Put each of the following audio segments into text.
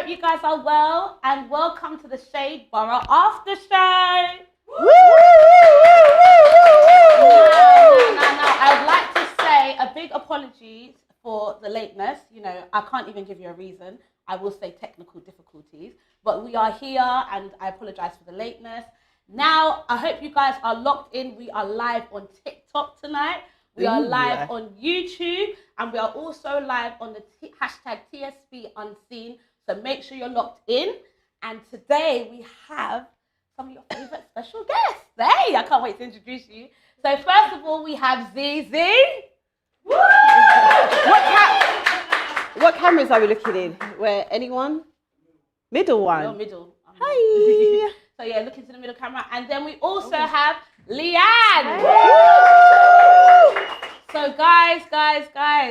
hope you guys are well, and welcome to the Shade Borough After Show. Woo! Now, I would like to say a big apology for the lateness. You know, I can't even give you a reason. I will say technical difficulties, but we are here, and I apologize for the lateness. Now, I hope you guys are locked in. We are live on TikTok tonight. We are live on YouTube, and we are also live on the hashtag TSBAftershow. So make sure you're locked in. And today we have some of your favorite special guests. Hey, I can't wait to introduce you. So first of all, we have Zeze. What cameras are we looking in? Where anyone? Middle one. Your middle. Hi. So yeah, look into the middle camera. And then we also have Leanne. So guys,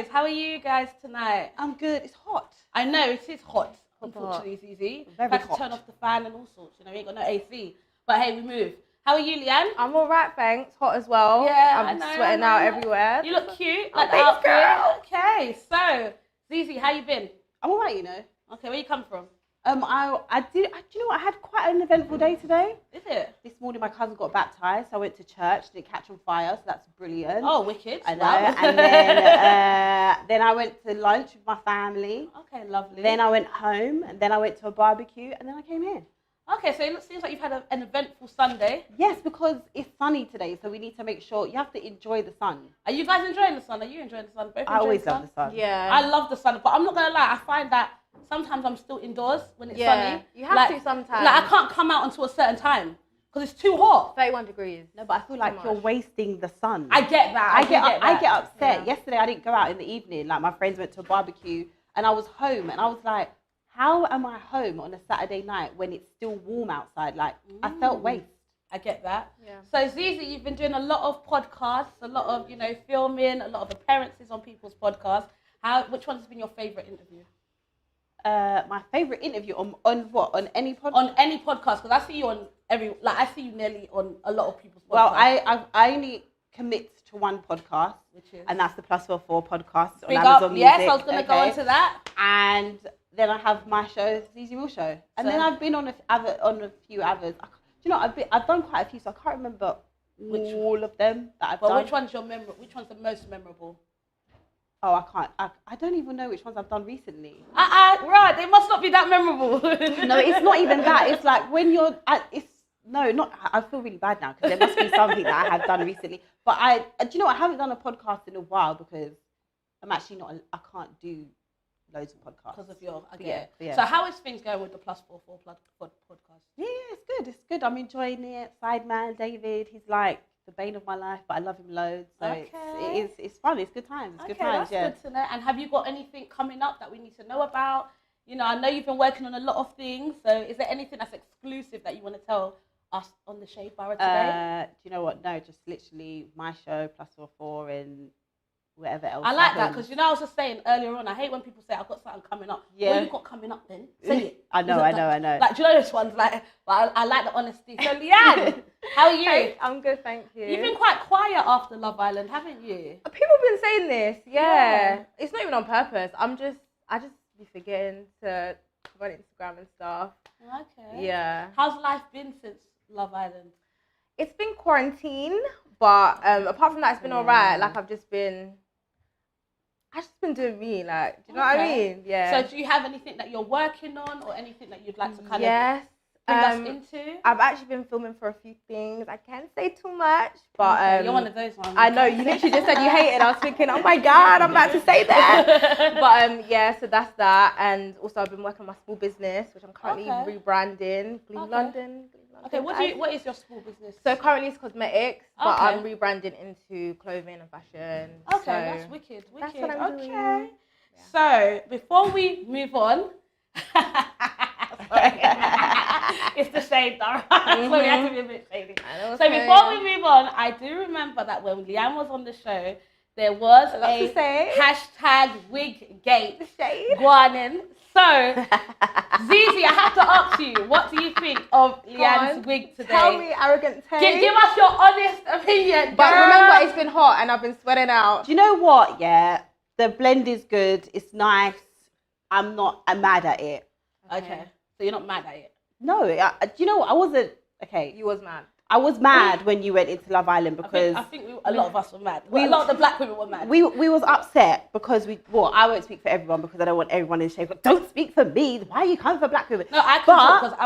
how are you guys tonight? I'm good. It's hot. I know, it is hot, unfortunately, it's easy. Very had to hot. turn off the fan and all sorts, you know, we ain't got no AC. But hey, we move. How are you, Leanne? I'm all right, thanks. Hot as well. Yeah, I'm sweating out everywhere. You look cute. Oh, Like the thanks, outfit. girl. Okay, so, Zeze, how you been? I'm all right, you know. Okay, where you come from? Do you know what? I had quite an eventful day today. Is it? This morning, my cousin got baptised, so I went to church. Didn't catch on fire, so that's brilliant. Oh, wicked. I know. Wow. And then I went to lunch with my family. Okay, lovely. Then I went home, and then I went to a barbecue, and then I came here. Okay, so it seems like you've had an eventful Sunday. Yes, because it's sunny today, so we need to make sure you have to enjoy the sun. Are you guys enjoying the sun? Are you enjoying the sun? Both I always love the sun. Yeah. I love the sun, but I'm not gonna lie. I find that sometimes I'm still indoors when it's sunny. You have to sometimes. Like I can't come out until a certain time because it's too hot. 31 degrees. No, but I feel like you're wasting the sun. I get that. I get upset. Yeah. Yesterday I didn't go out in the evening. Like my friends went to a barbecue and I was home and I was like, how am I home on a Saturday night when it's still warm outside? Like I felt waste. I get that. Yeah. So Zeze, you've been doing a lot of podcasts, a lot of filming, a lot of appearances on people's podcasts. Which one has been your favourite interview? My favourite interview on what? On any podcast? On any podcast, because I see you on I see you nearly on a lot of people's podcasts. Well, I only commit to one podcast, which is, and that's the +44 podcast on Big Amazon up. Music. Yes, I was going to go into that. And then I have my show, Zeze Millz Show, and then I've been on a few others. Do you know, I've done quite a few, so I can't remember all of them that I've done. Which one's Which one's the most memorable? Oh, I can't. I don't even know which ones I've done recently. Right, they must not be that memorable. No, it's not even that. It's like when you're. I feel really bad now because there must be something that I have done recently. But do you know, I haven't done a podcast in a while because I'm actually not. I can't do loads of podcasts because of your. Yeah. So how is things going with the +44 podcast? Yeah, it's good. It's good. I'm enjoying it. Sideman David, he's like the bane of my life, but I love him loads. So it's fun. It's good times. It's good times. That's good to know. And have you got anything coming up that we need to know about? You know, I know you've been working on a lot of things. So is there anything that's exclusive that you want to tell us on the Shade Borough today? Do you know what? No, just literally my show +44 and whatever else. I like that because I was just saying earlier on, I hate when people say I've got something coming up. Yeah. What you got coming up then? Say it. I know. Like, do you know this one's like, I like the honesty. So Leanne, how are you? Hey, I'm good, thank you. You've been quite quiet after Love Island, haven't you? People have been saying this, yeah. It's not even on purpose. I just be forgetting to go on Instagram and stuff. Okay. Yeah. How's life been since Love Island? It's been quarantine, but apart from that, it's been alright. Like I've just been doing me, like, do you know what I mean? Yeah. So do you have anything that you're working on or anything that you'd like to kind of bring us into? I've actually been filming for a few things. I can't say too much, but you're one of those ones. I know, you literally just said you hate it. I was thinking, oh my God, I'm about to say that. But so that's that. And also I've been working on my small business, which I'm currently rebranding. London. Okay, what is your small business? So currently it's cosmetics, but I'm rebranding into clothing and fashion. Okay, so that's wicked. That's what I'm doing. Yeah. So before we move on, it's the shade, alright. So we have to be a bit shady. So before we move on, I do remember that when Leanne was on the show, there was a hashtag #wiggate guanin. So, Zeze, I have to ask you, what do you think of Leanne's wig today? Tell me, arrogant tape. Give us your honest opinion. But remember, it's been hot and I've been sweating out. Do you know what? Yeah, the blend is good. It's nice. I'm mad at it. Okay. So you're not mad at it? No, do you know what? I wasn't. Okay. You was mad. I was mad when you went into Love Island because I think a lot of us were mad. A lot of the black women were mad. We was upset because I won't speak for everyone because I don't want everyone in shame. But don't speak for me. Why are you coming for black women? No, I can talk because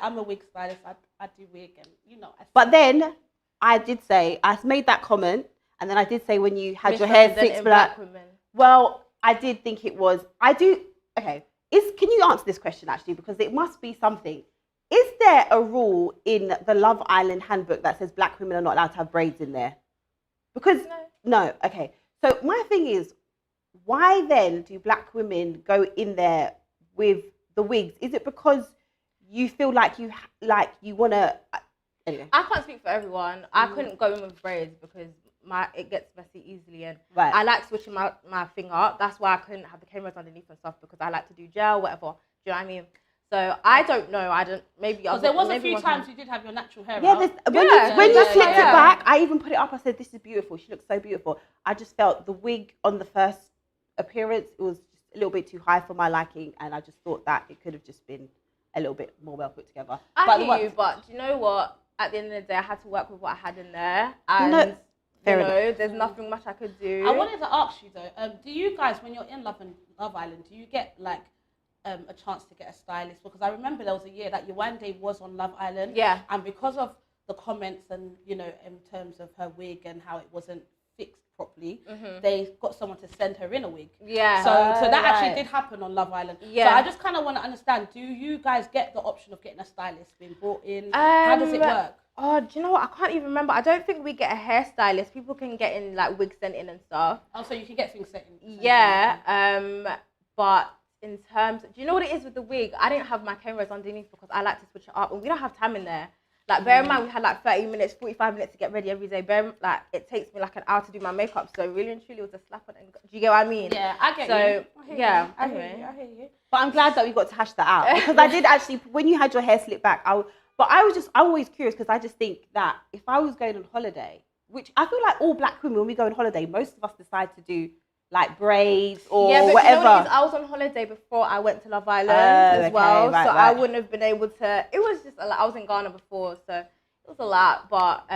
I'm a wig stylist. I do wig and But then I did say I made that comment, and then I did say when you had your hair six black women. Well, I did think it was. I do. Okay. Can you answer this question actually? Because it must be something. Is there a rule in the Love Island handbook that says black women are not allowed to have braids in there? Because no. Okay. So my thing is, why then do black women go in there with the wigs? Is it because you feel like you want to? Anyway, I can't speak for everyone. I couldn't go in with braids because it gets messy easily, and right. I like switching my thing up. That's why I couldn't have the cameras underneath and stuff because I like to do gel, whatever. Do you know what I mean? So I don't know. Maybe because there was a few times you did have your natural hair. Yeah, when you flipped it back, I even put it up. I said, "This is beautiful. She looks so beautiful." I just felt the wig on the first appearance, it was just a little bit too high for my liking, and I just thought that it could have just been a little bit more well put together. I hear you, but do you know what? At the end of the day, I had to work with what I had in there, and there's nothing much I could do. I wanted to ask you though, do you guys, when you're in Love Island, do you get like a chance to get a stylist? Because I remember there was a year that Yewande was on Love Island, and because of the comments and in terms of her wig and how it wasn't fixed properly, they got someone to send her in a wig. Yeah. So that actually did happen on Love Island. Yeah. So I just kind of want to understand, do you guys get the option of getting a stylist being brought in? How does it work? Oh, do you know what? I can't even remember. I don't think we get a hairstylist. People can get in like wigs sent in and stuff. Oh, so you can get things sent in. Yeah. But in terms, do you know what it is with the wig? I didn't have my cameras underneath because I like to switch it up, and we don't have time in there. Like, bear in mind, we had like 30 minutes, 45 minutes to get ready every day. It takes me like an hour to do my makeup. So really and truly, it was a slap on it. Do you get what I mean? Yeah, I get you. I hear you. But I'm glad that we got to hash that out, because I did actually, when you had your hair slicked back, I'm always curious, because I just think that if I was going on holiday, which I feel like all black women, when we go on holiday, most of us decide to do like braids or whatever. You know what it is? I was on holiday before I went to Love Island as well, so I wouldn't have been able to. It was just a lot. I was in Ghana before, so it was a lot. But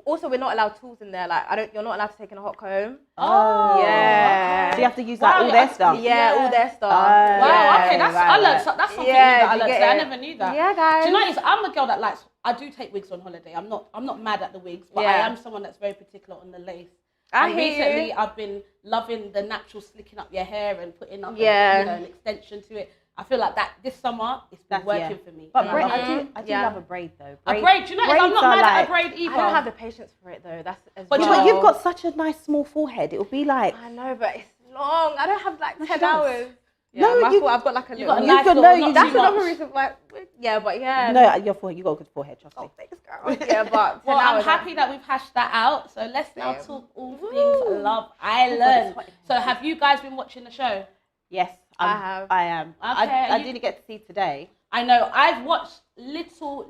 also, we're not allowed tools in there. Like, you're not allowed to take in a hot comb. Oh, yeah. So you have to use all their stuff. Yeah, all their stuff. Wow, okay, that's something new that I learned today. I never knew that. Yeah, guys. Do you know, I'm a girl that likes. I do take wigs on holiday. I'm not mad at the wigs, but I am someone that's very particular on the lace. Recently, I've been loving the natural slicking up your hair and putting up an extension to it. I feel like that this summer it's been working for me. But I do love a braid though. A braid, do you know? I'm not mad at a braid either. I don't have the patience for it though. But you've got such a nice small forehead. It will be like. I know, but it's long. I don't have like 10 hours. Yeah, I've got like a little. That's another reason why. Yeah, but yeah. No, your forehead. You got a good forehead. Trust me. Thanks, girl. Yeah, but well, I'm happy that we've hashed that out. So let's now talk all things Love Island. So have you guys been watching the show? Yes, I have. I am. Okay, I didn't get to see today. I know. I've watched little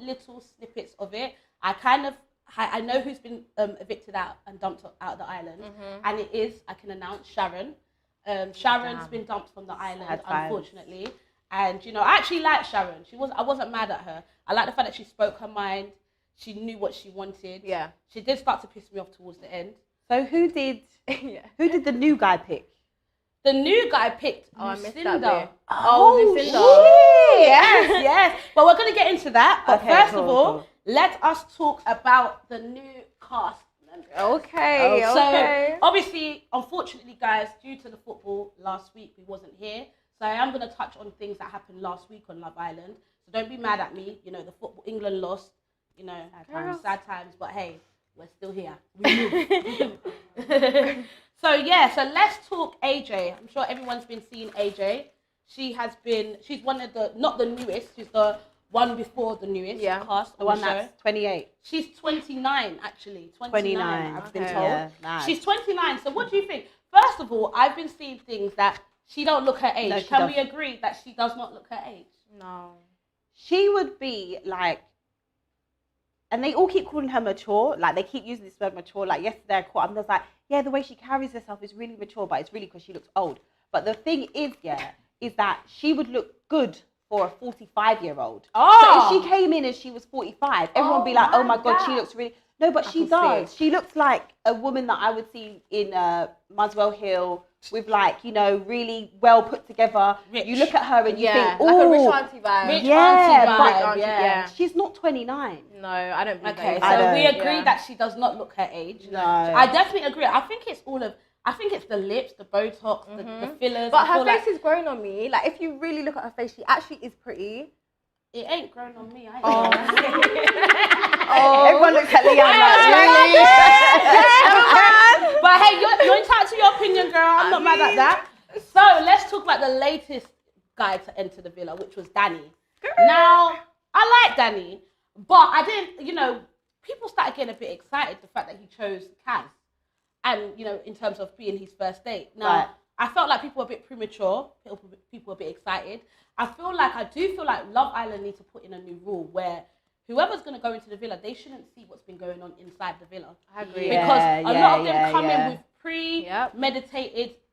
snippets of it. I know who's been evicted out and dumped out of the island, and it is, I can announce, Sharon. Sharon's been dumped from the island, unfortunately. And I actually like Sharon. I wasn't mad at her. I like the fact that she spoke her mind. She knew what she wanted. Yeah. She did start to piss me off towards the end. So who did the new guy pick? The new guy picked Lucinda. I missed that bit. Lucinda. Yes. But we're going to get into that. But first of all, let us talk about the new cast. Okay. So obviously, unfortunately, guys, due to the football last week, we wasn't here. So I am going to touch on things that happened last week on Love Island. So don't be mad at me. The football, England lost. Sad times. But hey, we're still here. We move. So let's talk AJ. I'm sure everyone's been seeing AJ. She's one of the, not the newest, she's the one before the newest cast. The one that's 28. She's 29, actually. 29. I've been told. Yeah, nice. She's 29. So what do you think? First of all, I've been seeing things that she don't look her age. Can we agree that she does not look her age? No. She would be like, and they all keep calling her mature. Like, they keep using this word mature. Like, yesterday I caught, I'm just like, yeah, the way she carries herself is really mature, but it's really because she looks old. But the thing is, is that she would look good for a 45-year-old. Oh. So if she came in and she was 45, everyone would be like, oh my God, she looks really... No, but she does. She looks like a woman that I would see in Muswell Hill with like, you know, really well put together. Rich. You look at her and you think, oh, like a rich auntie vibe. Rich auntie vibe, yeah. She's not 29. No, I don't believe Okay, that. so we agree that she does not look her age. No. I definitely agree. I think it's the lips, the Botox, the fillers. But her face is growing on me. Like, if you really look at her face, she actually is pretty. It ain't grown on me. Everyone looks at Leanne like, really? But hey, you're entitled to your opinion, girl. I'm not mad at that. So let's talk about the latest guy to enter the villa, which was Danny. Now, I like Danny, but I didn't, you know, people started getting a bit excited the fact that he chose Kaz. And, you know, in terms of being his first date. Now, I felt like people were a bit premature. People were a bit excited. I do feel like Love Island needs to put in a new rule where whoever's going to go into the villa, they shouldn't see what's been going on inside the villa. I agree. Because a lot of them come in with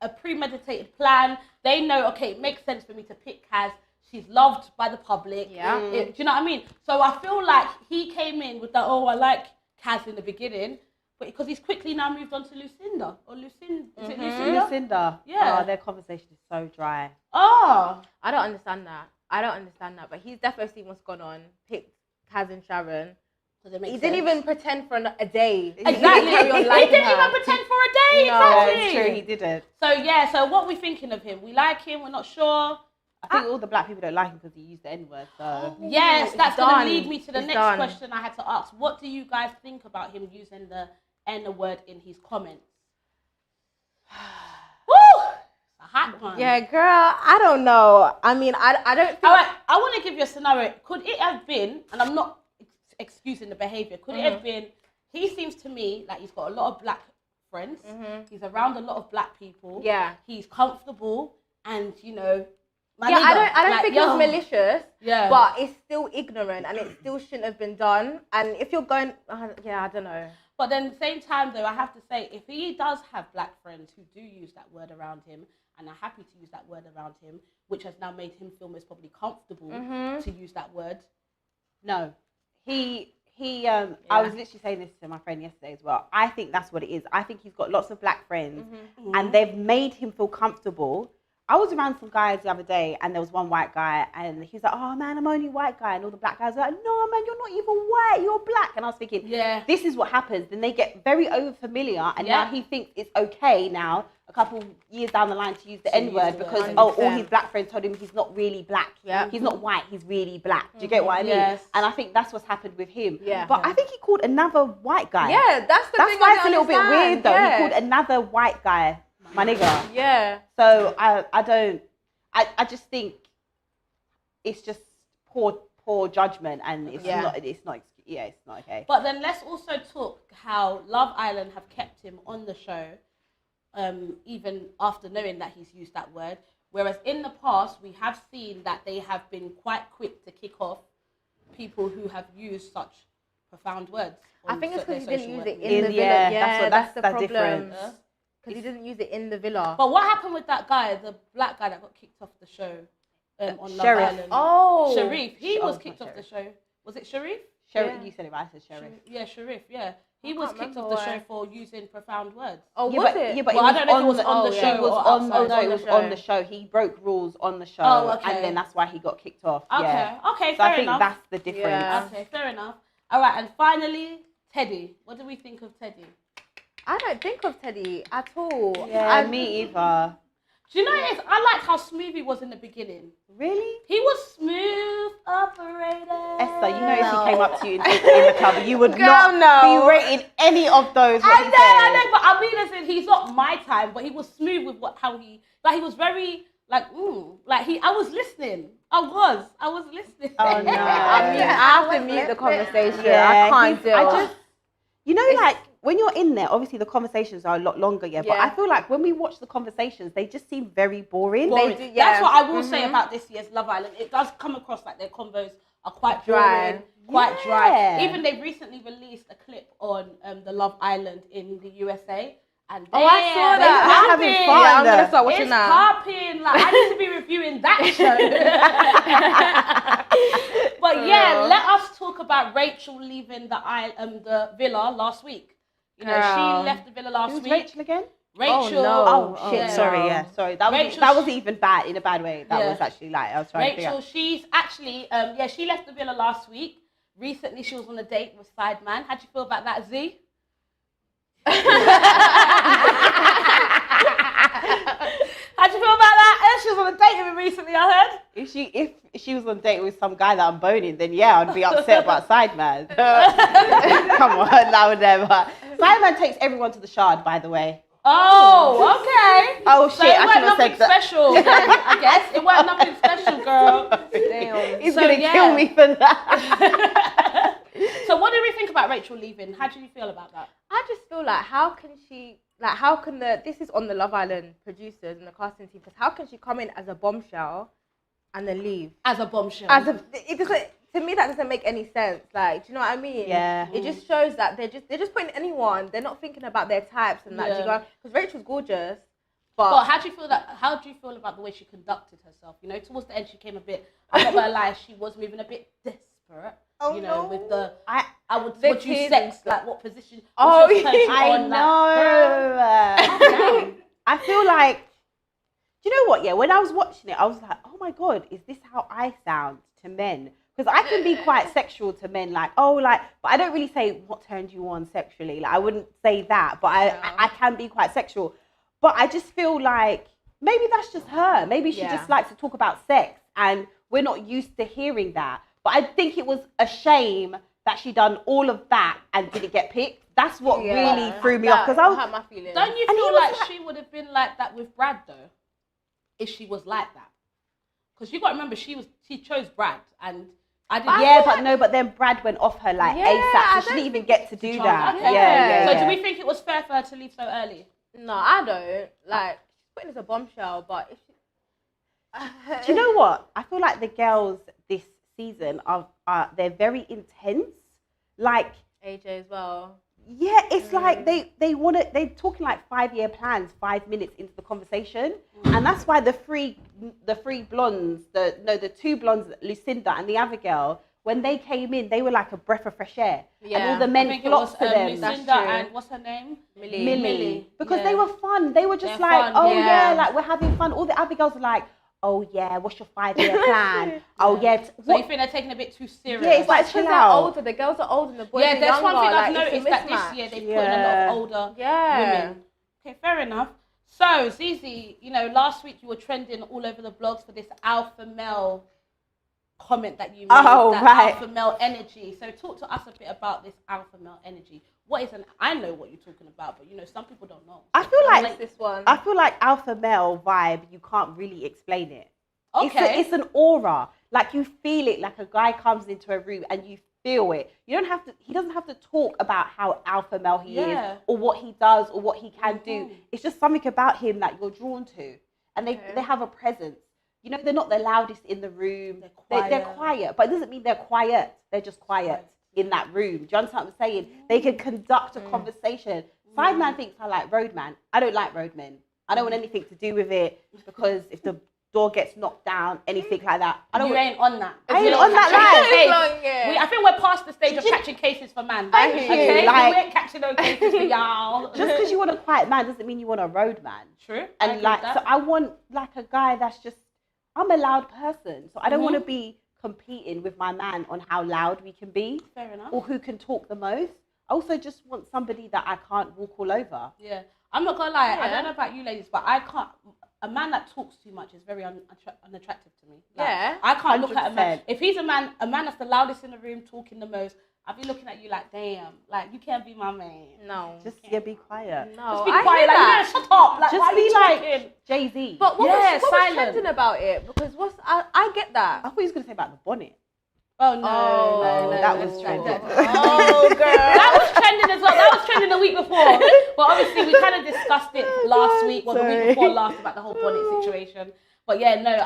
a premeditated plan. They know, okay, it makes sense for me to pick Kaz. She's loved by the public. Yeah. Do you know what I mean? So I feel like he came in with that, I like Kaz in the beginning. But because he's quickly now moved on to Lucinda. Or Lucinda. Is it Lucinda? Lucinda. Yeah. Oh, their conversation is so dry. Oh. I don't understand that. But he's definitely seen what's gone on. Picked Kaz and Sharon. He didn't even pretend for a day. Exactly. He didn't even pretend for a day. No, exactly. it's true, he didn't. So what are we thinking of him? We like him, we're not sure. I think all the black people don't like him because he used the N-word, so... Yes, that's going to lead me to the next done. question I had to ask. What do you guys think about him using the N-word in his comments? Woo! It's a hot one. Yeah, girl, I don't know. I mean, I don't think... All right, I want to give you a scenario. Could it have been, and I'm not excusing the behaviour, could it have been, he seems to me like he's got a lot of black friends. He's around a lot of black people. Yeah. He's comfortable and, you know... I don't think it's malicious, but it's still ignorant and it still shouldn't have been done. And if you're going, I don't know. But then at the same time, though, I have to say, if he does have black friends who do use that word around him and are happy to use that word around him, which has now made him feel most probably comfortable to use that word. No. I was literally saying this to my friend yesterday as well. I think that's what it is. I think he's got lots of black friends and they've made him feel comfortable. I was around some guys the other day and there was one white guy and he was like, oh man, I'm only white guy. And all the black guys were like, no man, you're not even white, you're black. And I was thinking, this is what happens. Then they get very over familiar and now he thinks it's okay now, a couple years down the line to use the N-word because, all his black friends told him he's not really black. Yeah. He's not white, he's really black. Do you get what I mean? Yes. And I think that's what's happened with him. Yeah. But I think he called another white guy. Yeah, that's why it's a little bit weird though. He called another white guy my nigga. Yeah. So I just think it's just poor judgment and it's not okay. But then let's also talk how Love Island have kept him on the show, even after knowing that he's used that word. Whereas in the past we have seen that they have been quite quick to kick off people who have used such profound words. I think it's because he didn't use it in the villa. Yeah, that's the problem. Difference. Because he didn't use it in the villa. But what happened with that guy, the black guy that got kicked off the show on Love Island? Oh. Sharif. He was kicked off the show. Was it Sharif? Sharif, you said it, but I said Sharif. Yeah, Sharif, yeah. He was kicked off the show for using profound words. Oh, was it? Yeah, but I don't know if it was on the show. It was on the show. He broke rules on the show. Oh, okay. And then that's why he got kicked off. Okay, so I think that's the difference. Yeah. Okay, fair enough. All right, and finally, Teddy. What do we think of Teddy? I don't think of Teddy at all. Yeah, me either. Do you know what it is? I liked how smooth he was in the beginning. Really? He was smooth operator. Esther, you know if he came up to you in the club, you would not be rating any of those. I know, but I mean, as in, he's not my time, but he was smooth with how he was very, I was listening. I was listening. Oh, no. I have to mute the conversation. I can't deal. When you're in there, obviously the conversations are a lot longer, but I feel like when we watch the conversations, they just seem very boring. That's what I will say about this year's Love Island. It does come across like their convos are quite dry. Even they've recently released a clip on the Love Island in the USA, And Oh, I saw damn, that. it's They're having popping. fun. Yeah, I'm gonna start watching It's that. popping. Like I need to be reviewing that show. But yeah, let us talk about Rachel leaving the villa last week. You know, Girl. she left the villa last Who's week. Rachel again? Rachel. no. Oh shit! yeah. Sorry, yeah, sorry. That was Rachel, that was even bad in a bad way. That Yeah. was actually like I was trying to figure Rachel, out. she's actually she left the villa last week. Recently, she was on a date with Sideman. How'd you feel about that, Z? How'd you feel about that? She was on a date with him recently, I heard. If she was on a date with some guy that I'm boning, then yeah, I'd be upset about Sideman. Come on, I would never. Sideman takes everyone to the Shard, by the way. Oh, okay. Oh So shit! it I weren't should have nothing said that. special, then, I guess. It weren't nothing special, girl. Damn. He's So, gonna yeah. kill me for that. So what did we think about Rachel leaving? How do you feel about that? I just feel like this is on the Love Island producers and the casting team, because how can she come in as a bombshell and then leave? As a bombshell. It doesn't, to me that doesn't make any sense. Like, do you know what I mean? Yeah. It just shows that they're just putting anyone. They're not thinking about their types and that. Yeah. Because Rachel's gorgeous, But how do you feel about the way she conducted herself? You know, towards the end she came a bit, I'm not gonna lie, she was moving a bit desperate. Oh, you know, no. with the would Victims you sex, like what position? Oh, what's your turn I on, like, know. I feel like, do you know what? Yeah, when I was watching it, I was like, oh my god, is this how I sound to men? Because I can be quite sexual to men, like, but I don't really say what turned you on sexually. Like, I wouldn't say that, but I can be quite sexual. But I just feel like maybe that's just her. Maybe she just likes to talk about sex, and we're not used to hearing that. But I think it was a shame that she done all of that and didn't get picked. That's what really threw me off. Because I hurt my feelings. Don't you feel like she would have been like that with Brad though, if she was like that? Because you got to remember she chose Brad, and I didn't. But then Brad went off her like ASAP, so she didn't even get to do that. Okay. Yeah. So do we think it was fair for her to leave so early? No, I don't. Like, she's putting as a bombshell, but if she... Do you know what? I feel like the girls this season are they're very intense. Like AJ as well. Yeah, it's like they're talking like 5-year plans 5 minutes into the conversation. And that's why the three blondes, the two blondes, Lucinda and the other girl, when they came in, they were like a breath of fresh air. Yeah. And all the men flocked to them. Lucinda and what's her name? Millie. Because they were fun. They were just They're like, fun, like we're having fun. All the other girls are like, oh yeah, what's your 5-year plan? Oh yeah. So you think they're taking it a bit too serious? Yeah, it's like, because chill they're out. older. The girls are older and the boys are younger. that's one thing I've Like, it's a noticed that mismatch. this year they've put in a lot of older women. Okay, fair enough. So Zeze, you know, last week you were trending all over the blogs for this alpha male comment that you made. Alpha male energy. So talk to us a bit about this alpha male energy. What is I know what you're talking about, but you know, some people don't know. I feel like this one. I feel like alpha male vibe, you can't really explain it. Okay. It's an aura. Like you feel it, like a guy comes into a room and you feel it. You don't have to, he doesn't have to talk about how alpha male he is or what he does or what he can do. It's just something about him that you're drawn to. And they have a presence. You know, they're not the loudest in the room. They're quiet. But it doesn't mean they're quiet. They're just quiet in that room. Do you understand what I'm saying? They can conduct a conversation. Sideman thinks I like roadman. I don't like roadmen. I don't want anything to do with it because if the door gets knocked down, anything like that. You ain't on that. I ain't on that line. I think we're past the stage of catching cases for man. Okay, like, we ain't catching no cases for y'all. Just because you want a quiet man doesn't mean you want a road man. True. And like, so I want like a guy that's just, I'm a loud person, so I don't want to be competing with my man on how loud we can be. Fair enough. Or who can talk the most. I also just want somebody that I can't walk all over. Yeah. I'm not gonna lie, I don't know about you ladies, but I can't. A man that talks too much is very unattractive to me. Like, I can't 100%. Look at a man. If he's a man that's the loudest in the room, talking the most, I'll be looking at you like, damn, like you can't be my man. No. Just be quiet. No. Just be quiet. Like, yeah, shut up. Like, just be like Jay-Z. But what was trending about it? Because I get that. I thought he was gonna say about the bonnet. Oh no, that was trending. Oh girl, that was trending as well. That was trending the week before. But obviously we kind of discussed it last week, or the week before last, about the whole bonnet situation. But yeah, no,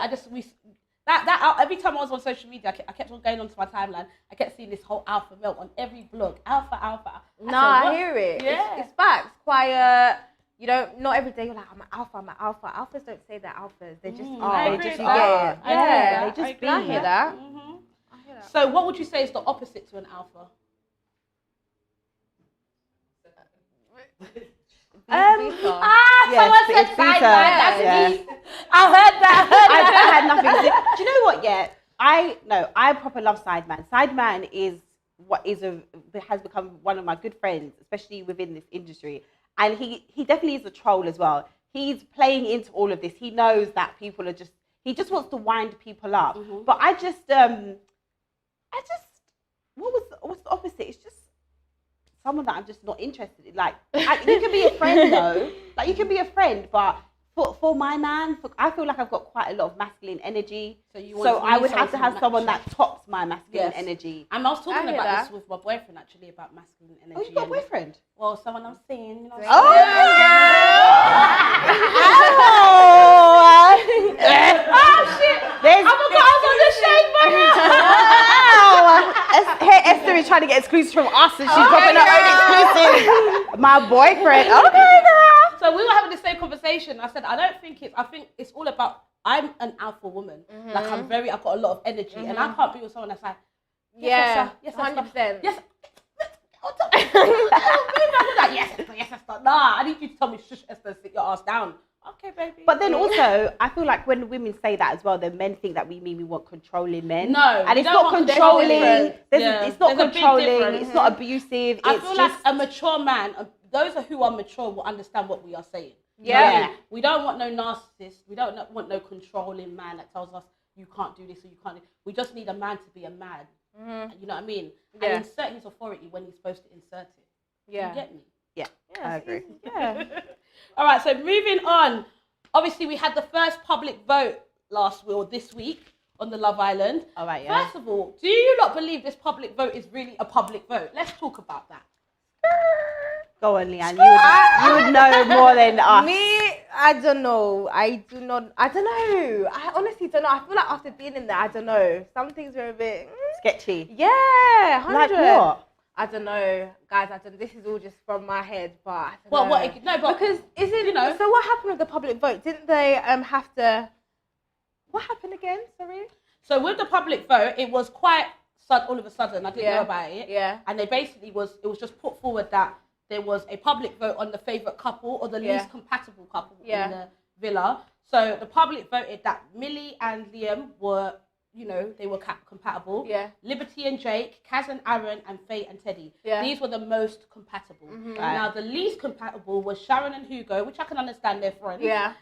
that every time I was on social media, I kept on going onto my timeline. I kept seeing this whole alpha male on every blog. Alpha. I hear it. Yeah, it's facts. Quiet. you don't, not every day you're like, I'm an alpha, I'm an alpha. Alphas don't say they're alphas. They just I they agree just with get that. it. I agree with Yeah, that. they I just agree be. I with hear that. that. I hear that. So what would you say is the opposite to an alpha? Beta. Someone said it's beta. sideman. That's Yeah. me. I heard that. I had nothing to do. Do you know what? Yeah, I proper love Sideman. Sideman is has become one of my good friends, especially within this industry. And he definitely is a troll as well. He's playing into all of this. He knows that people are he just wants to wind people up. Mm-hmm. But what's the opposite? It's just someone that I'm just not interested in. Like, you can be a friend though. Like, you can be a friend, but for my man, I feel like I've got quite a lot of masculine energy. So I would have to have someone that tops my masculine energy. And I was talking about this with my boyfriend actually, about masculine energy. Oh, you got a boyfriend? Well, someone I'm seeing. You know, Oh, shit! There's, I forgot I was on the shade Here Esther is trying to get exclusives from us, and she's dropping her own exclusive. My boyfriend. Okay, girl. So we were having the same conversation. I said, I think it's all about, I'm an alpha woman. Mm-hmm. Like, I've got a lot of energy, and I can't be with someone that's like, Yeah, yes, 100%. yes. Yes, Esther. Nah, I need you to tell me, shush, Esther, sit your ass down. Okay, baby. But then also, I feel like when women say that as well, then men think that we want controlling men. No, and it's we not don't want controlling. different. It's not There's a big controlling. difference. It's not abusive. I It's feel just like a mature man, those who are mature will understand what we are saying. Yeah. We don't want no narcissist. We don't want no controlling man that tells us you can't do this or you can't do. We just need a man to be a man. You know what I mean? Yeah. And insert his authority when he's supposed to insert it. Yeah. You get me? yeah. Yeah, I agree. Yeah. All right, so moving on. Obviously, we had the first public vote this week on the Love Island. All right, yeah. First of all, do you not believe this public vote is really a public vote? Let's talk about that. Go on, Leanne. You would know more than us. Me, I don't know. I don't know. I honestly don't know. I feel like after being in there, I don't know. Some things are a bit Sketchy. Yeah, 100. Like what? I don't know, guys. This is all just from my head, but I don't Well, know. no, but because isn't you know? So what happened with the public vote? Didn't they have to? What happened again? Sorry. So with the public vote, it was quite all of a sudden. I didn't know about it. Yeah. And they basically it was just put forward that there was a public vote on the favourite couple or the least compatible couple in the villa. So the public voted that Millie and Liam were, they were compatible. Yeah. Liberty and Jake, Kaz and Aaron, and Faye and Teddy. Yeah. These were the most compatible. Mm-hmm. Right. Now the least compatible was Sharon and Hugo, which I can understand, they're friends. Yeah.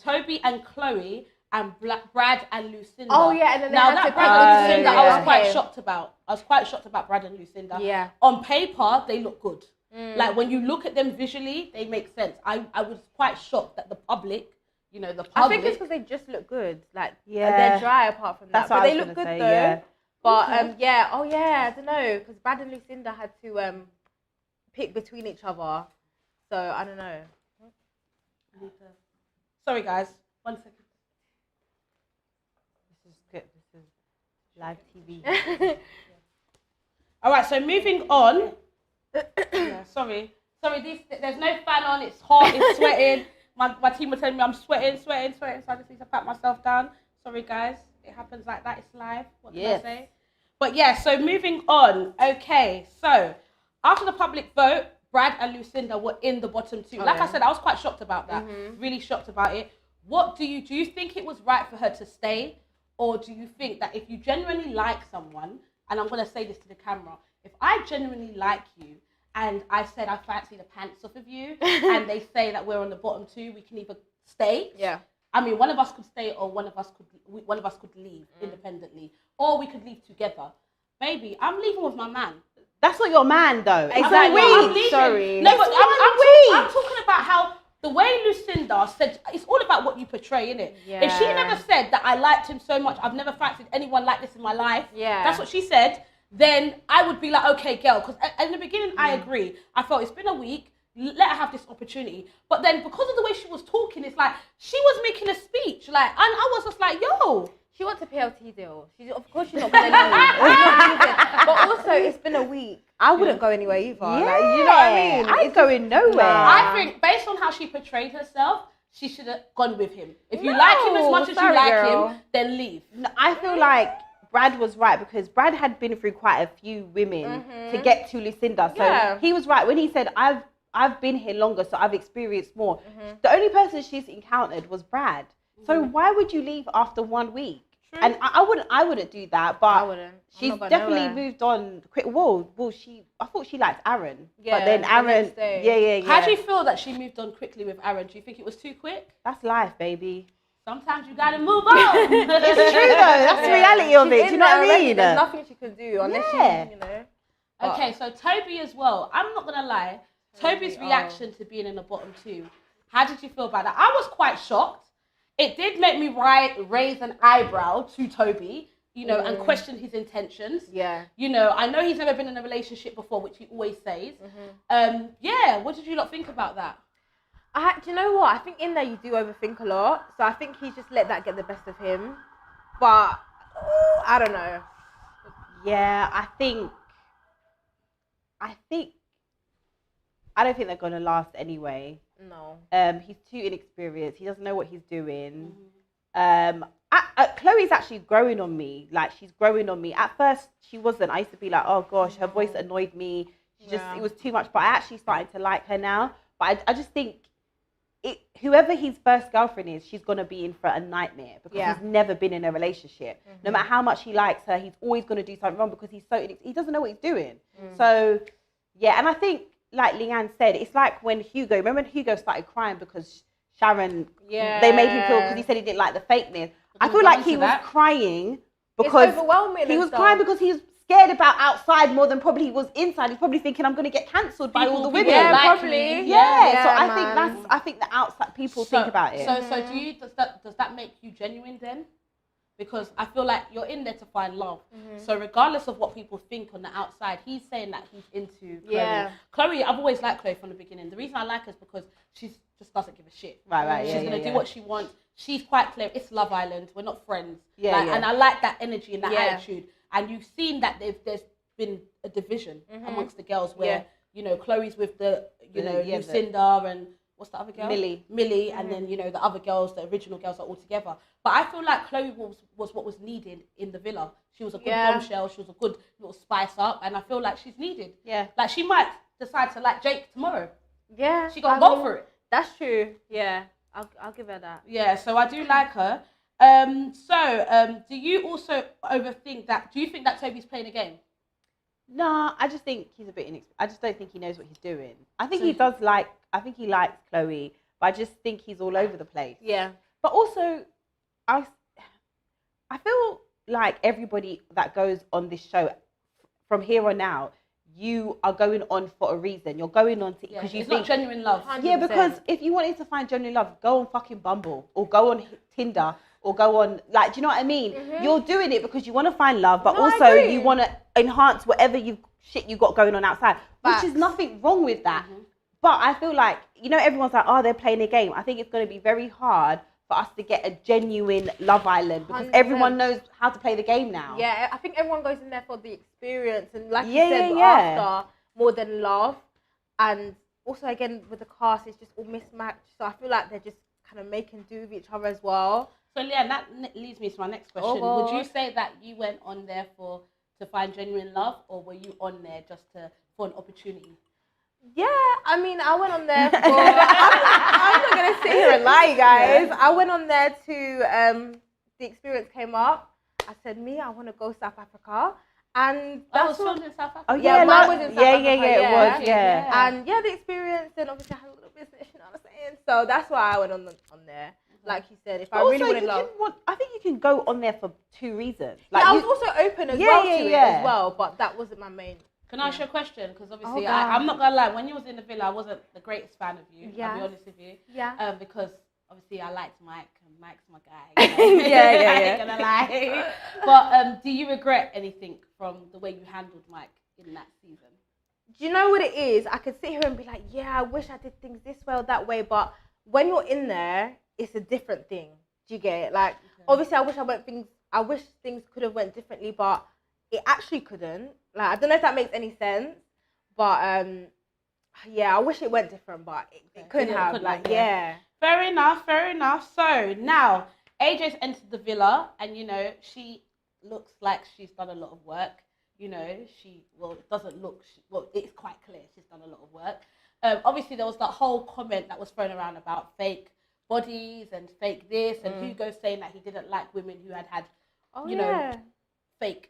Toby and Chloe, and Brad and Lucinda. Oh yeah, and then Now they had that to Brad and pick Lucinda, yeah. I was quite shocked about. I was quite shocked about Brad and Lucinda. Yeah. On paper, they look good. Like when you look at them visually, they make sense. I was quite shocked that the public, the public. I think it's because they just look good. Like Yeah. they're dry apart from that. That's what But I they was look gonna good say, though. yeah. But I don't know, because Brad and Lucinda had to pick between each other. So I don't know. Sorry guys, 1 second. This is good. This is live TV. All right, so moving on. Yeah, sorry. There's no fan on. It's hot. It's sweating. My team were telling me I'm sweating. So I just need to pat myself down. Sorry, guys. It happens like that. It's live. What can I say? But yeah, so moving on. Okay, so after the public vote, Brad and Lucinda were in the bottom two. I said, I was quite shocked about that. Really shocked about it. What do you think it was right for her to stay? Or do you think that if you genuinely like someone, and I'm going to say this to the camera, if I genuinely like you and I said I fancy the pants off of you and they say that we're on the bottom two, we can either stay. Yeah. I mean, one of us could stay or one of us could leave independently, or we could leave together. Baby, I'm leaving with my man. That's not your man, though. Exactly. I'm leaving. Sorry. No, but I'm talking about how the way Lucinda said, it's all about what you portray, innit? Yeah. If she never said that I liked him so much, I've never fancied anyone like this in my life, that's what she said, then I would be like, okay, girl, because in the beginning, I agree. I felt it's been a week, let her have this opportunity. But then because of the way she was talking, it's like, she was making a speech, like, and I was just like, yo. She wants a PLT deal. Of course she's not going to leave. She's not leaving. But also, it's been a week. I wouldn't go anywhere either. Yeah. Like, you know what I mean? I ain't going nowhere. I think based on how she portrayed herself, she should have gone with him. If you like him as much as you like him, then leave. No, I feel like Brad was right because Brad had been through quite a few women to get to Lucinda. So he was right when he said, I've been here longer, so I've experienced more. The only person she's encountered was Brad. So why would you leave after 1 week? True. And I wouldn't do that, but I wouldn't. She's definitely moved on quick. I thought she liked Aaron. Yeah, but then Aaron, yeah. How do you feel that she moved on quickly with Aaron? Do you think it was too quick? That's life, baby. Sometimes you gotta move on. It's true though. That's the reality of it. Do you know what I mean? There's nothing she could do unless she, you know. Okay, so Toby as well. I'm not gonna lie. Toby's reaction to being in the bottom two. How did you feel about that? I was quite shocked. It did make me raise an eyebrow to Toby, you know, and question his intentions. Yeah. You know, I know he's never been in a relationship before, which he always says. What did you lot think about that? Do you know what? I think in there you do overthink a lot. So I think he's just let that get the best of him. But, I don't know. Yeah, I don't think they're going to last anyway. No. He's too inexperienced. He doesn't know what he's doing. Chloe's actually growing on me. Like, she's growing on me. At first, she wasn't. I used to be like, oh gosh, her voice annoyed me. It was too much. But I actually started to like her now. But I just think whoever his first girlfriend is, she's going to be in for a nightmare because he's never been in a relationship. No matter how much he likes her, he's always going to do something wrong because he doesn't know what he's doing. So, yeah, and I think, like Leanne said, it's like when remember when Hugo started crying because Sharon, they made him feel, because he said he didn't like the fakeness. I feel like he was crying because it's overwhelming. He was crying because he was scared about outside more than probably he was inside. He's probably thinking, I'm going to get cancelled by all the women. Yeah, probably. Yeah, so I think the outside people think about it. So does that make you genuine then? Because I feel like you're in there to find love. So regardless of what people think on the outside, he's saying that he's into Chloe. Yeah. Chloe, I've always liked Chloe from the beginning. The reason I like her is because she just doesn't give a shit. Right. She's going to do what she wants. She's quite clear. It's Love Island. We're not friends. Yeah. And I like that energy and that attitude. And you've seen that there's been a division amongst the girls where, you know, Chloe's with the Lucinda and what's the other girl? Millie, and then, you know, the other girls, the original girls are all together. But I feel like Chloe was what was needed in the villa. She was a good bombshell. She was a good little spice up. And I feel like she's needed. Yeah. Like, she might decide to like Jake tomorrow. Yeah. She got to go for it. That's true. Yeah. I'll give her that. Yeah, so I do like her. Do you also overthink that? Do you think that Toby's playing a game? No, I just think he's a bit inexperienced. I just don't think he knows what he's doing. I think I think he likes Chloe, but I just think he's all over the place. Yeah. But also, I feel like everybody that goes on this show, from here on out, you are going on for a reason. You're going on because you think not genuine love. 100%. Yeah, because if you wanted to find genuine love, go on fucking Bumble or go on Tinder or go on, like, do you know what I mean? You're doing it because you want to find love, but also you want to enhance whatever you got going on outside, which is nothing wrong with that. But I feel like, you know, everyone's like, oh, they're playing a game. I think it's going to be very hard for us to get a genuine Love Island because 100%. Everyone knows how to play the game now. Yeah, I think everyone goes in there for the experience and, like you said, after more than love. And also, again, with the cast, it's just all mismatched. So I feel like they're just kind of making do with each other as well. So, Leanne, that leads me to my next question. Would you say that you went on there to find genuine love, or were you on there just for an opportunity? Yeah, I mean, I went on there for... I'm not going to sit here and lie, guys. Yeah. I went on there to... the experience came up. I said, I want to go South Africa. And that's filmed in South Africa? Oh, yeah, mine was in South Africa. Yeah, it was, yeah. And, the experience, and obviously I had a little business, you know what I'm saying? So that's why I went on there. Like you said, if I really wanted love... I think you can go on there for 2 reasons. Like, I was also open as well to it as well, but that wasn't my main... Can I ask you a question? Because obviously, I'm not going to lie, when you was in the villa, I wasn't the greatest fan of you, I'll be honest with you. Yeah. Because obviously, I liked Mike, and Mike's my guy. You know? I ain't going to lie. But do you regret anything from the way you handled Mike in that season? Do you know what it is? I could sit here and be like, I wish I did things this way or that way. But when you're in there, it's a different thing. Do you get it? Like, obviously, I wish I went things I wish things could have went differently, but it actually couldn't. Like, I don't know if that makes any sense, but yeah, I wish it went different, but it couldn't have. Yeah. Fair enough. So now AJ's entered the villa, and you know she looks like she's done a lot of work. You know, it doesn't look. It's quite clear she's done a lot of work. Obviously, there was that whole comment that was thrown around about fake bodies and fake this, and Hugo saying that he didn't like women who had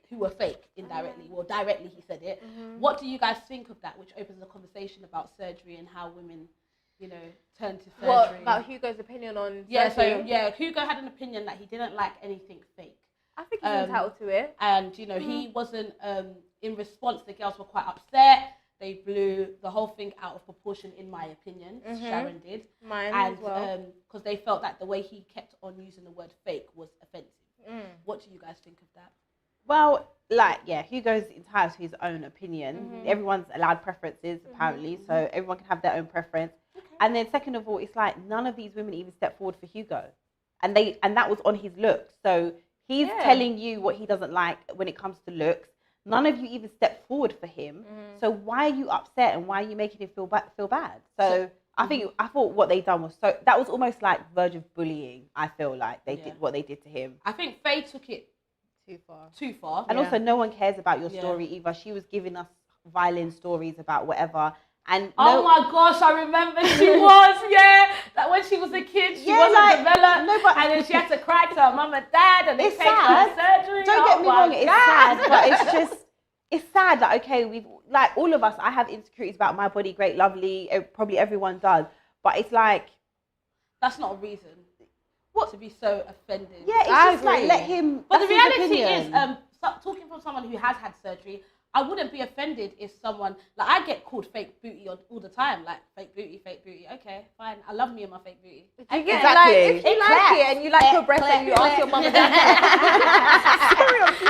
who were fake indirectly, or directly he said it. What do you guys think of that? Which opens a conversation about surgery and how women, you know, turn to surgery. What about Hugo's opinion on surgery? Hugo had an opinion that he didn't like anything fake. I think he's entitled to it. And, you know, he wasn't, in response, the girls were quite upset. They blew the whole thing out of proportion, in my opinion. Sharon did. Mine as well. Because they felt that the way he kept on using the word fake was offensive. What do you guys think of that? Well, Hugo's entitled to his own opinion. Everyone's allowed preferences, apparently, so everyone can have their own preference. Okay. And then second of all, it's like none of these women even stepped forward for Hugo. And that was on his looks. So he's telling you what he doesn't like when it comes to looks. None of you even stepped forward for him. So why are you upset and why are you making him feel bad? So I thought what they done was that was almost like verge of bullying. I feel like they did what they did to him. I think Faye took it too far. And also no one cares about your story either. She was giving us violin stories about whatever. And oh my gosh, I remember she was, that when she was a kid, she wasn't developed, and then she had to cry to her mum and dad, and they take her to surgery. Don't get me wrong, it's sad, but it's sad that, okay, we've, like, all of us, I have insecurities about my body, great, lovely, probably everyone does, but it's like... That's not a reason to be so offended. Yeah, it's just like, let him... But the reality is, talking from someone who has had surgery, I wouldn't be offended if someone, like, I get called fake booty all the time, like, fake booty, okay, fine, I love me and my fake booty. You get, like, if you like it and you like your breast and you ask your mum and dad,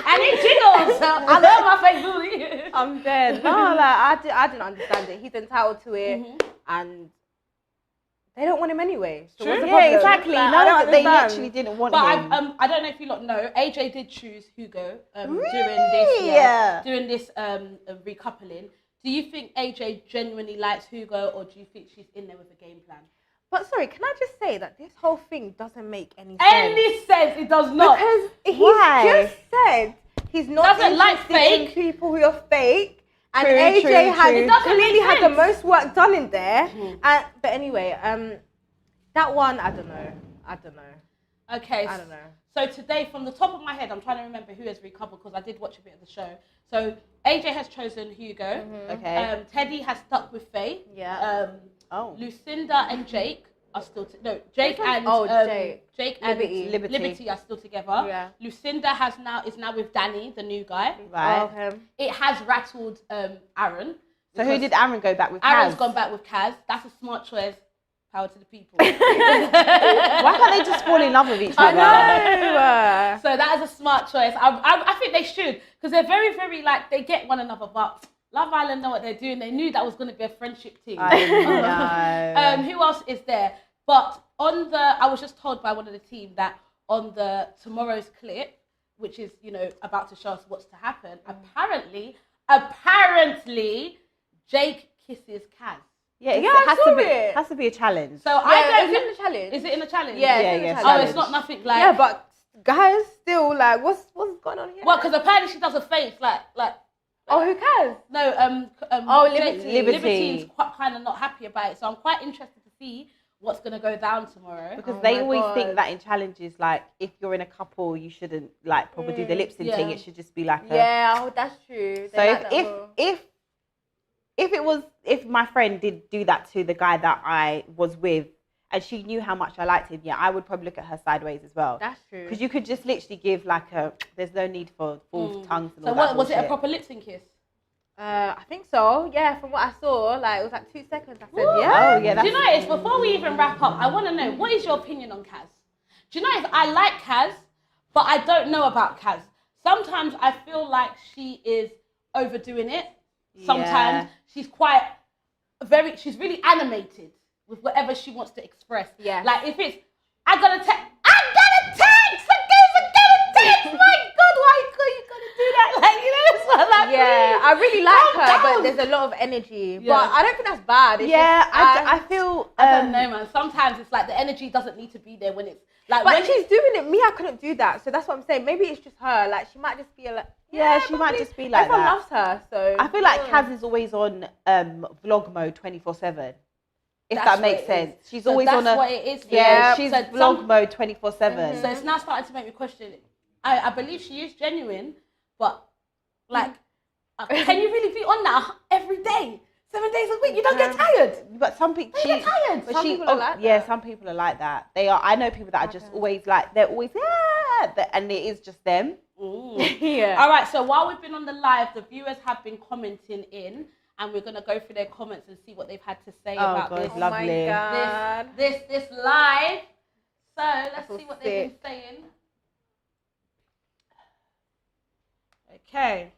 and it jiggles, so I love my fake booty. I'm dead. No, like, I didn't understand it. He's entitled to it, and they don't want him anyway. So true. Yeah, exactly. Like, they literally didn't want him. But I don't know if you lot know, AJ did choose Hugo during this recoupling. Do you think AJ genuinely likes Hugo, or do you think she's in there with a game plan? But sorry, can I just say that this whole thing doesn't make any sense? It does not. Because he's just said he's not doesn't like fake people who are fake. And AJ has clearly had the most work done in there. But anyway, that one, I don't know. Okay. I don't know. So today, from the top of my head, I'm trying to remember who has recoupled because I did watch a bit of the show. So AJ has chosen Hugo. Okay. Teddy has stuck with Faye. Yeah. Lucinda and Jake are still Jake and Liberty are still together. Yeah. Lucinda is now with Danny, the new guy. Right. Okay. It has rattled Aaron. So who did Aaron go back with? Aaron's Kaz? gone back with Kaz. That's a smart choice. Power to the people. Why can't they just fall in love with each other? I know. So that is a smart choice. I think they should, because they're very, very, like, they get one another, but Love Island know what they're doing. They knew that was going to be a friendship team. I know. Who else is there? But I was just told by one of the team that on the tomorrow's clip, which is, you know, about to show us what's to happen, apparently, Jake kisses Kaz. Yeah, it has to be a challenge. So I don't is it in the challenge? Is it in the challenge? Yeah. Oh, it's not nothing like. Yeah, but guys, still like, what's going on here? Well, because apparently she does a face like. Oh, who cares? No, Liberty. Liberty's quite kind of not happy about it. So I'm quite interested to see what's going to go down tomorrow. Because they always think that in challenges, like, if you're in a couple, you shouldn't, like, probably do the lip sync thing. It should just be like a... Yeah, that's true. So if my friend did do that to the guy that I was with, and she knew how much I liked him, I would probably look at her sideways as well. That's true. Because you could just literally give like there's no need for false tongues and all so that. So was it a proper lip sync kiss? I think so. Yeah, from what I saw, like, it was like 2 seconds. I said, yeah. Oh, yeah. Do you know, before we even wrap up, I want to know, what is your opinion on Kaz? Do you know, I like Kaz, but I don't know about Kaz. Sometimes I feel like she is overdoing it. Sometimes she's she's really animated with whatever she wants to express. Yeah. Like if it's, I got a text, I got a text, I really like her, but there's a lot of energy. Yeah. But I don't think that's bad. It's Yeah, just, I feel. I don't know, man. Sometimes it's like the energy doesn't need to be there when it's like. But when she's doing it. Me, I couldn't do that. So that's what I'm saying. Maybe it's just her. Like she might just feel like. Yeah, she might just be like everyone that. loves her, so I feel like Kaz is always on vlog mode 24/7. If That's that what makes it sense. is. She's So always that's on a. what it is. Yeah, Yeah. she's So vlog mode 24/7. So it's now starting to make me question. I believe she is genuine, but like, can you really be on that every day, 7 days a week? You don't get tired. But some people, You get tired. But some people are like yeah, that. some people are like that. They are. I know people that are just always like they're always and it is just them. Yeah. All right. So while we've been on the live, the viewers have been commenting in, and we're gonna go through their comments and see what they've had to say about God, this. lovely. Oh my God. This live. So let's feel see what they've sick. been saying. Okay.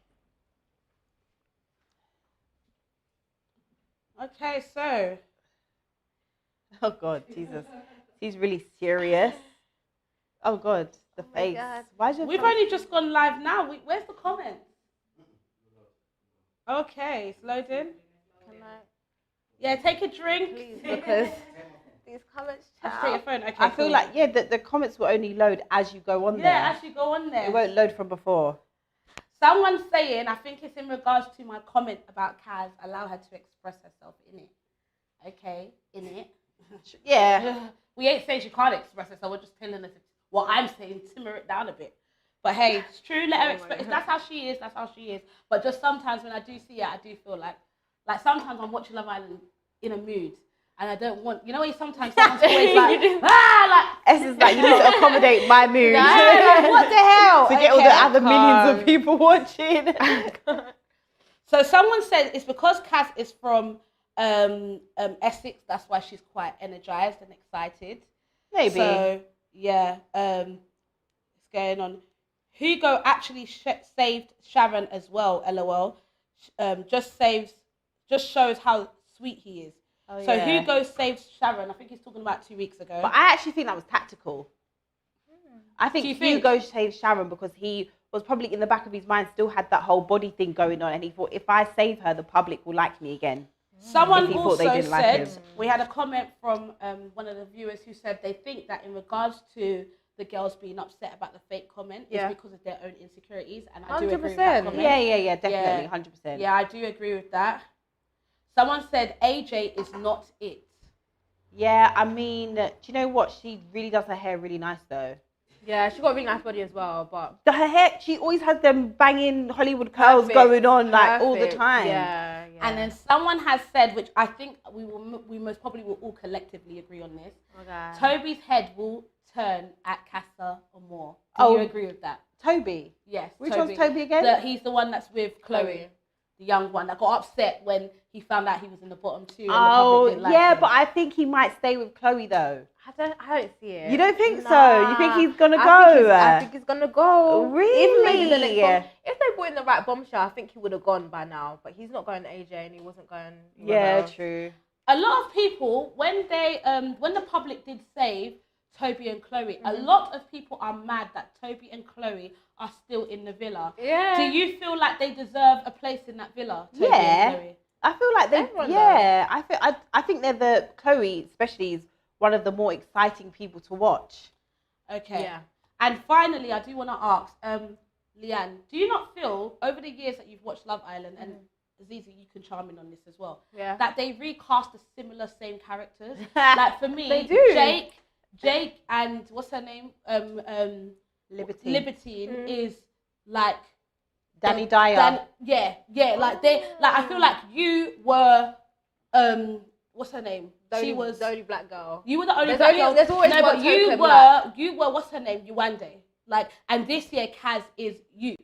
Okay, so Oh God, Jesus, he's really serious. Oh God, the my face. God. Why's your we've face? only just gone live now. Where's the comments? Okay, it's loading. Can I, Yeah, take a drink. please, because these comments. Let's take your phone. Okay, I feel cool. like the comments will only load as you go on there. Yeah, as you go on there. It won't load from before. Someone's saying, I think it's in regards to my comment about Kaz, allow her to express herself in it. Okay, in it. Yeah. We ain't saying she can't express herself, we're just telling us what I'm saying, simmer it down a bit. But hey, it's true, let her express. If that's how she is, that's how she is. But just sometimes when I do see it, I do feel like sometimes I'm watching Love Island in a mood. And I don't want, you know, sometimes someone's always like, Essence like you need to accommodate my mood. like, what the hell? To get all the other millions of people watching. So someone said it's because Kaz is from Essex, that's why she's quite energized and excited. Maybe. So yeah, it's going on. Hugo actually saved Sharon as well. LOL. Just shows how sweet he is. Oh, So yeah. Hugo saved Sharon. I think he's talking about 2 weeks ago. But I actually think that was tactical. I Do you think think? Hugo saved Sharon because he was probably in the back of his mind still had that whole body thing going on, and he thought if I save her, the public will like me again. Someone He thought they also didn't like said, him. we had a comment from one of the viewers who said they think that in regards to the girls being upset about the fake comment, Yeah. it's because of their own insecurities. And I do agree with 100%. that comment. Yeah, definitely, 100%. Yeah, I do agree with that. Someone said AJ is not it. Yeah, I mean, do you know what? She really does her hair really nice though. Yeah, she got a really nice body as well, but Her hair, she always has them banging Hollywood curls Perfect, going on like all the perfect. time. Yeah. And then someone has said, which I think we most probably will all collectively agree on this, Okay. Toby's head will turn at Casa or more. Do Oh. you agree with that? Toby. Yes. Which one's Toby again? He's the one that's with Chloe, the young one that got upset when he found out he was in the bottom two. And the Oh, public didn't like yeah, him. but I think he might stay with Chloe though. I don't see it. You don't think so? You think he's gonna I go? think he's gonna go. Really? Even maybe the next if they brought in the right bombshell, I think he would have gone by now. But he's not going to AJ, and he wasn't going. Yeah, true. A lot of people, when the public did save Toby and Chloe, a lot of people are mad that Toby and Chloe are still in the villa. Yeah. Do you feel like they deserve a place in that villa, Toby Yeah. and Chloe? I feel like they. Everyone Yeah, I think they're the Chloe, especially, is one of the more exciting people to watch. Okay. Yeah. And finally, I do want to ask, Leanne, do you not feel over the years that you've watched Love Island, and Zeze, you can chime in on this as well, Yeah. that they recast the similar same characters? Like for me, They do. Jake and what's her name? Libertine is like Danny Dyer. like I feel like you were what's her name? She was the only black girl. You were the only There's black only- girl. there's always no, one but you token were black. what's her name? Yuande. Like, and this year Kaz is you.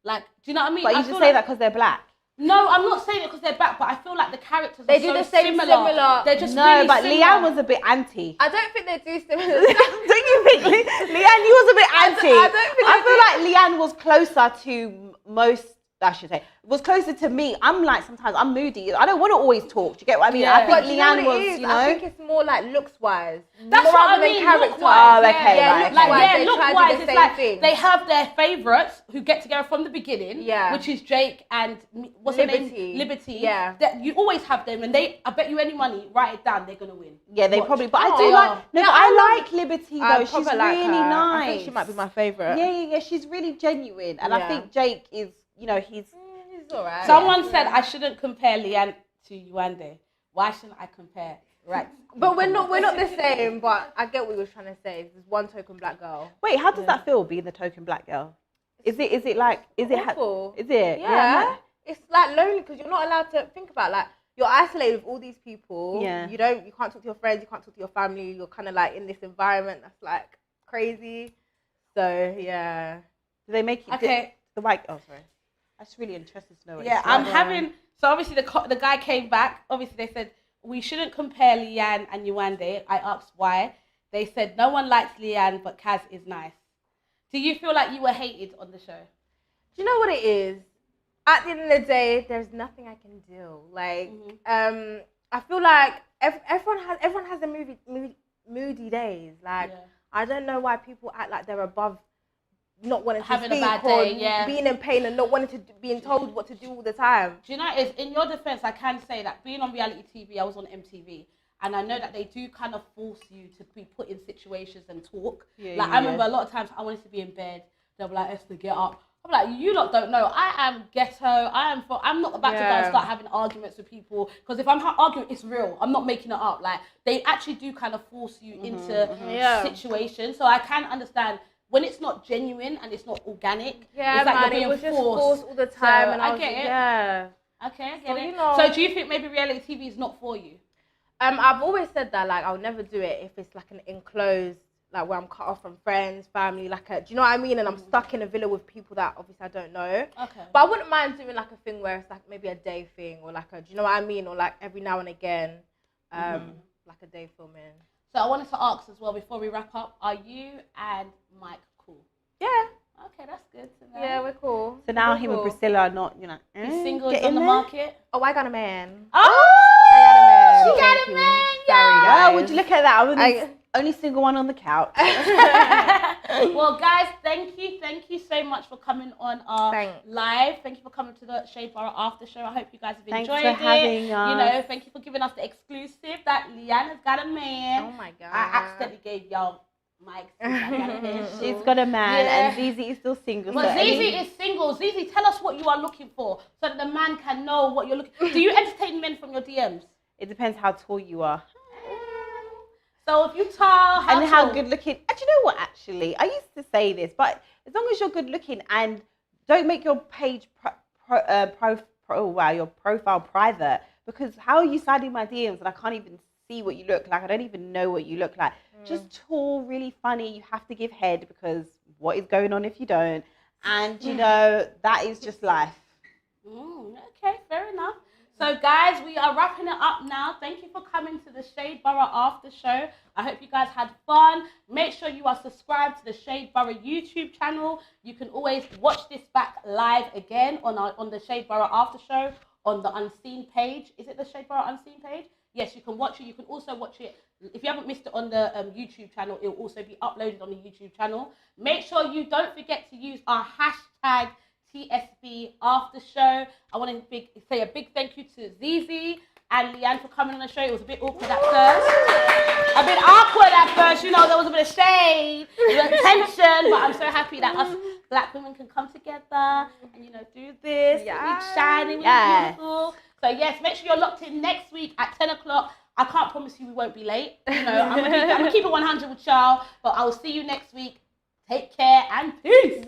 Like, do you know what I mean? But you I just feel say like, that because they're black. No, I'm not saying it because they're back, but I feel like the characters They are do so the same similar. They're just No, really but similar. Leanne was a bit anti. I don't think they do similar. Don't you think, Leanne? You was a bit anti. I don't think I feel like Leanne was closer to most I should say, was closer to me. I'm like, sometimes I'm moody. I don't want to always talk. Do you get what I mean? Yeah. I But think you know Leanne what it was, is? you know. I think it's more like looks-wise. That's more what I rather than mean, character. look-wise. Oh, okay, yeah, right, look-wise. okay. Yeah, They look try to do wise, the it's same like thing. they have their favourites who get together from the beginning, Yeah. which is Jake and what's her Liberty. name? Liberty. Yeah. That you always have them, and they. I bet you any money, write it down, they're gonna win. Yeah, they Watch. probably. But I Oh, do yeah. like. No, Yeah, but I like Liberty I though. She's probably like really her. nice. I think she might be my favourite. Yeah. She's really genuine, and I Yeah. think Jake is. You know, he's. He's alright. Someone said I shouldn't compare Leanne to Yuande. Why shouldn't I compare? Right. But we're not the same. But I get what you were trying to say. There's one token black girl. Wait, how does that feel being the token black girl? Is it like? Is it? Awful. Is it? Yeah. It's like lonely because you're not allowed to think about like you're isolated with all these people. Yeah. You can't talk to your friends. You can't talk to your family. You're kind of like in this environment that's like crazy. So yeah. Do they make it? Okay. The white. Oh, sorry. I'm just really interested to know. What Yeah, it's I'm like. having. So obviously the guy came back. Obviously they said we shouldn't compare Leanne and Yuande. I asked why. They said no one likes Leanne, but Kaz is nice. Do you feel like you were hated on the show? Do you know what it is? At the end of the day, there's nothing I can do. Like, I feel like everyone has a moody days. Like, Yeah. I don't know why people act like they're above not wanting to Having a speak bad or day, yeah. being in pain and not wanting to being told what to do all the time. Do you know, is in your defense, I can say that being on reality TV, I was on MTV, and I know that they do kind of force you to be put in situations and talk. Yeah, I remember a lot of times I wanted to be in bed. They'll be like, Esther, get up. I'm like, you lot don't know. I am ghetto. I'm not about to go and start having arguments with people, because if I'm arguing, it's real. I'm not making it up. Like, they actually do kind of force you into situations. So I can understand when it's not genuine and it's not organic. Yeah, it's like man, you're being it was just forced. forced all the time. So and I I was get like, it. yeah. Okay, I get So, it. you know- So do you think maybe reality TV is not for you? I've always said that, like, I'll never do it if it's like an enclosed, like where I'm cut off from friends, family, like do you know what I mean? And I'm stuck in a villa with people that obviously I don't know. Okay. But I wouldn't mind doing like a thing where it's like maybe a day thing or like do you know what I mean? Or like every now and again, like a day filming. So I wanted to ask as well before we wrap up, are you and Mike cool? Yeah. Okay, that's good to know. Yeah, we're cool. So now We're him cool. and Priscilla are not, you know. He's single, get he's on in the there. market. Oh, I got a man. Oh! I got a man. She got Thank a you. man, Sorry, yeah. guys. Wow, would you look at that? I was the only single one on the couch. Well, guys, thank you so much for coming on our Thanks. live. Thank you for coming to the Shade Borough After Show. I hope you guys have Thanks enjoyed for it. having us. You know, thank you for giving us the exclusive that Leanne has got a man. Oh my god. I accidentally gave y'all mics. She's got a man, Yeah. and Zeze is still single. But so Zeze is single. Zeze, tell us what you are looking for so that the man can know what you're looking for. Do you entertain men from your DMs? It depends how tall you are. So if you tall, And how good looking. And you know what, actually? I used to say this, but as long as you're good looking and don't make your page your profile private, because how are you sliding my DMs and I can't even see what you look like? I don't even know what you look like. Just tall, really funny. You have to give head, because what is going on if you don't? And you know, that is just life. Okay, fair enough. So guys, we are wrapping it up now. Thank you for coming to the Shade Borough After Show. I hope you guys had fun. Make sure you are subscribed to the Shade Borough YouTube channel. You can always watch this back live again on the Shade Borough After Show on the Unseen page. Is it the Shade Borough Unseen page? Yes, you can watch it. You can also watch it. If you haven't missed it on the YouTube channel, it will also be uploaded on the YouTube channel. Make sure you don't forget to use our hashtag TSBAftershow. I want to say a big thank you to Zeze and Leanne for coming on the show. It was a bit awkward at first. A bit awkward at first, you know, there was a bit of shade, a bit of tension, but I'm so happy that us black women can come together and, you know, do this. Yeah. We shining, we're beautiful. So yes, make sure you're locked in next week at 10 o'clock. I can't promise you we won't be late. You know, I'm gonna keep it 100 with y'all, but I will see you next week. Take care and peace.